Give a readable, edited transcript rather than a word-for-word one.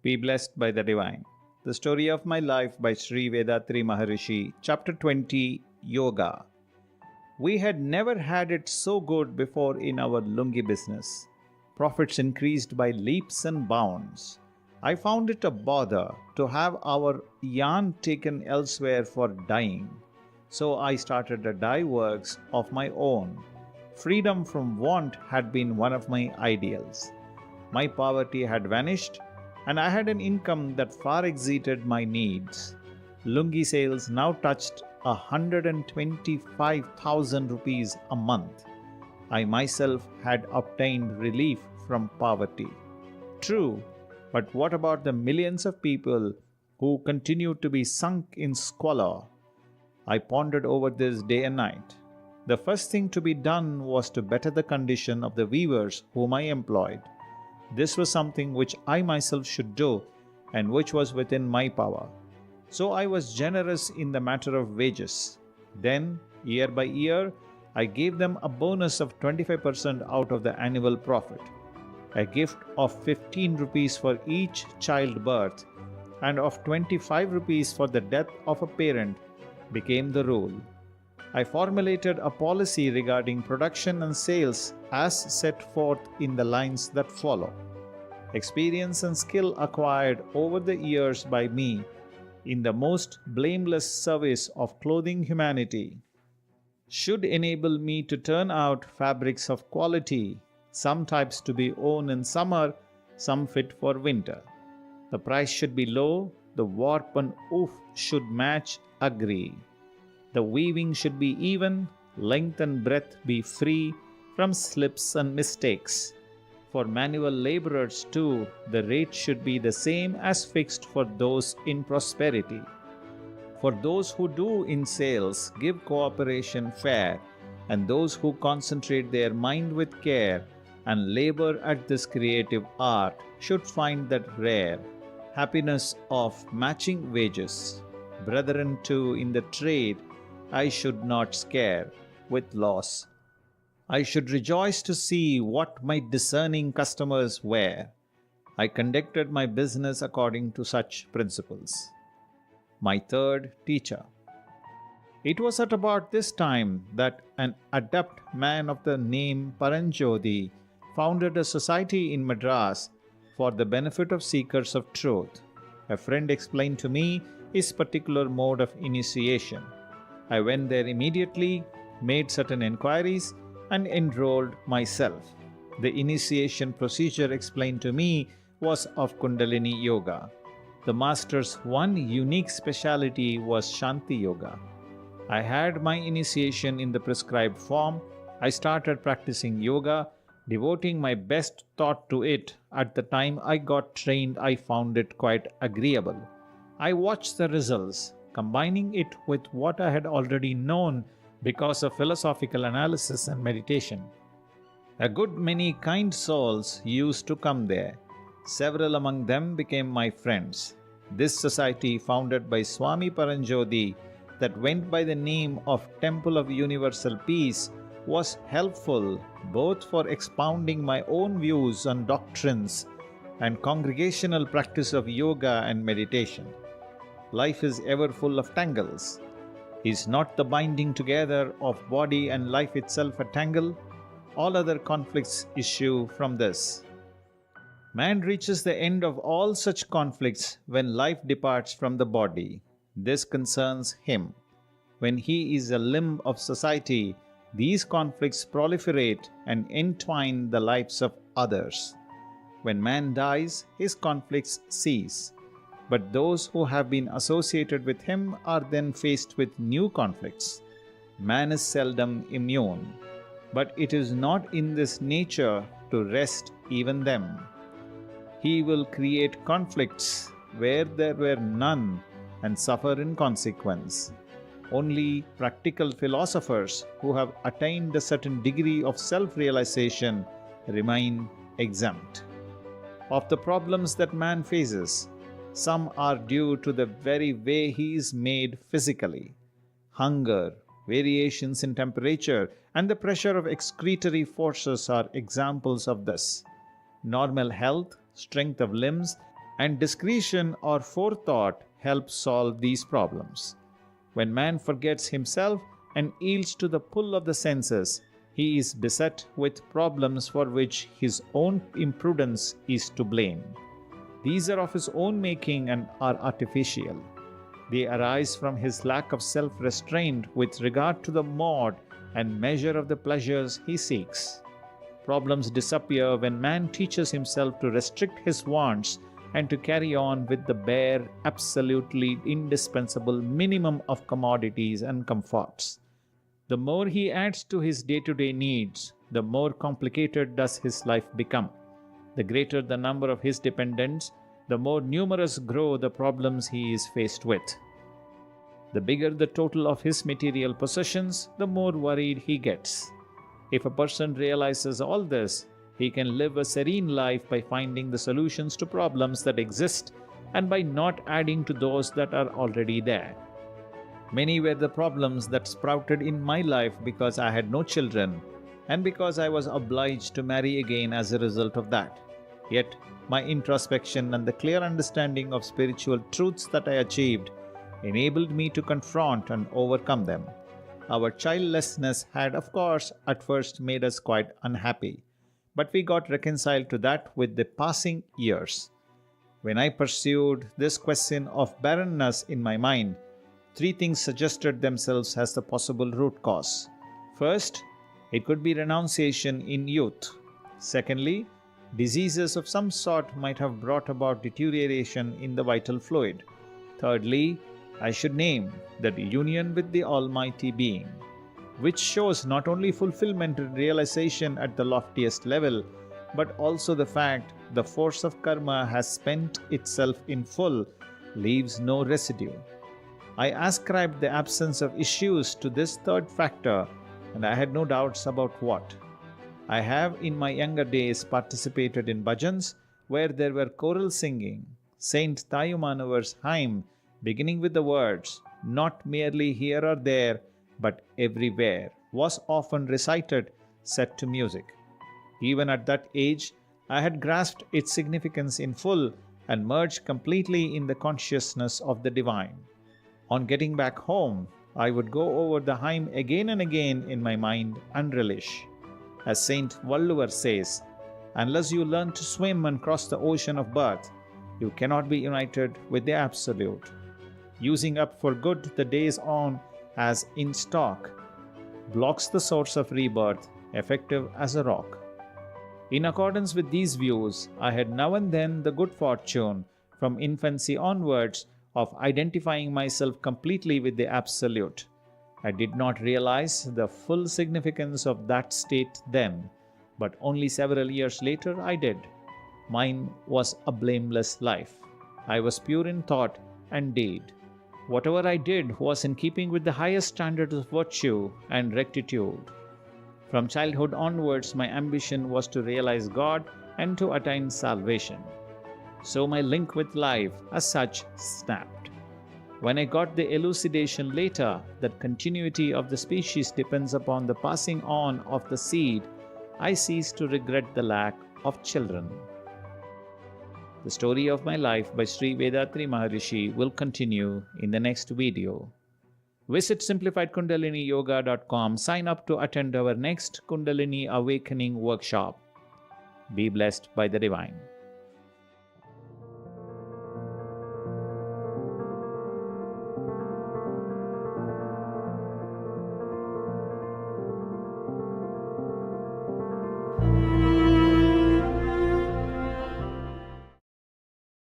Be blessed by the divine. The story of my life by Sri Vethathiri Maharishi, Chapter 20, Yoga. We had never had it so good before in our lungi business. Profits increased by leaps and bounds. I found it a bother to have our yarn taken elsewhere for dyeing. So I started a dye works of my own. Freedom from want had been one of my ideals. My poverty had vanished, and I had an income that far exceeded my needs. Lungi sales now touched 125,000 rupees a month. I myself had obtained relief from poverty. True, but what about the millions of people who continue to be sunk in squalor? I pondered over this day and night. The first thing to be done was to better the condition of the weavers whom I employed. This was something which I myself should do and which was within my power. So I was generous in the matter of wages. Then, year by year, I gave them a bonus of 25% out of the annual profit. A gift of 15 rupees for each childbirth and of 25 rupees for the death of a parent became the rule. I formulated a policy regarding production and sales as set forth in the lines that follow. Experience and skill acquired over the years by me in the most blameless service of clothing humanity should enable me to turn out fabrics of quality, some types to be worn in summer, some fit for winter. The price should be low, the warp and woof should match agree. The weaving should be even, length and breadth be free from slips and mistakes. For manual laborers too, the rate should be the same as fixed for those in prosperity. For those who do in sales, give cooperation fair, and those who concentrate their mind with care and labor at this creative art should find that rare happiness of matching wages. Brethren too in the trade, I should not scare with loss. I should rejoice to see what my discerning customers wear. I conducted my business according to such principles. My third teacher. It was at about this time that an adept man of the name Paranjodi founded a society in Madras for the benefit of seekers of truth. A friend explained to me his particular mode of initiation. I went there immediately, made certain enquiries, and enrolled myself. The initiation procedure explained to me was of Kundalini Yoga. The master's one unique speciality was Shanti Yoga. I had my initiation in the prescribed form. I started practicing yoga, devoting my best thought to it. At the time I got trained, I found it quite agreeable. I watched the results, combining it with what I had already known because of philosophical analysis and meditation. A good many kind souls used to come there. Several among them became my friends. This society, founded by Swami Paranjodi, that went by the name of Temple of Universal Peace, was helpful both for expounding my own views on doctrines and congregational practice of yoga and meditation. Life is ever full of tangles. Is not the binding together of body and life itself a tangle? All other conflicts issue from this. Man reaches the end of all such conflicts when life departs from the body. This concerns him. When he is a limb of society, these conflicts proliferate and entwine the lives of others. When man dies, his conflicts cease. But those who have been associated with him are then faced with new conflicts. Man is seldom immune, but it is not in this nature to rest even them. He will create conflicts where there were none and suffer in consequence. Only practical philosophers who have attained a certain degree of self-realization remain exempt. Of the problems that man faces, some are due to the very way he is made physically. Hunger, variations in temperature, and the pressure of excretory forces are examples of this. Normal health, strength of limbs, And discretion or forethought helps solve these problems. When man forgets himself and yields to the pull of the senses, he is beset with problems for which his own imprudence is to blame. These are of his own making and are artificial. They arise from his lack of self-restraint with regard to the mode and measure of the pleasures he seeks. Problems disappear when man teaches himself to restrict his wants and to carry on with the bare, absolutely indispensable minimum of commodities and comforts. The more he adds to his day-to-day needs, the more complicated does his life become. The greater the number of his dependents, the more numerous grow the problems he is faced with. The bigger the total of his material possessions, the more worried he gets. If a person realizes all this, he can live a serene life by finding the solutions to problems that exist and by not adding to those that are already there. Many were the problems that sprouted in my life because I had no children and because I was obliged to marry again as a result of that. Yet, my introspection and the clear understanding of spiritual truths that I achieved enabled me to confront and overcome them. Our childlessness had, of course, at first made us quite unhappy, but we got reconciled to that with the passing years. When I pursued this question of barrenness in my mind, three things suggested themselves as the possible root cause. First, it could be renunciation in youth. Secondly, diseases of some sort might have brought about deterioration in the vital fluid. Thirdly, I should name that union with the Almighty Being, which shows not only fulfillment and realization at the loftiest level, but also the fact the force of karma has spent itself in full, leaves no residue. I ascribed the absence of issues to this third factor, and I had no doubts about what. I have in my younger days participated in bhajans where there were choral singing. Saint Tayumanavar's hymn, beginning with the words, "Not merely here or there, but everywhere," was often recited, set to music. Even at that age, I had grasped its significance in full and merged completely in the consciousness of the divine. On getting back home, I would go over the hymn again and again in my mind and relish. As Saint Valluvar says, unless you learn to swim and cross the ocean of birth, you cannot be united with the Absolute. Using up for good the days on as in stock blocks the source of rebirth, effective as a rock. In accordance with these views, I had now and then the good fortune, from infancy onwards, of identifying myself completely with the Absolute. I did not realize the full significance of that state then, but only several years later I did. Mine was a blameless life. I was pure in thought and deed. Whatever I did was in keeping with the highest standards of virtue and rectitude. From childhood onwards, my ambition was to realize God and to attain salvation. So my link with life, as such, snapped. When I got the elucidation later that continuity of the species depends upon the passing on of the seed, I ceased to regret the lack of children. The story of my life by Sri Vethathiri Maharishi will continue in the next video. Visit simplifiedkundaliniyoga.com, sign up to attend our next Kundalini Awakening workshop. Be blessed by the Divine.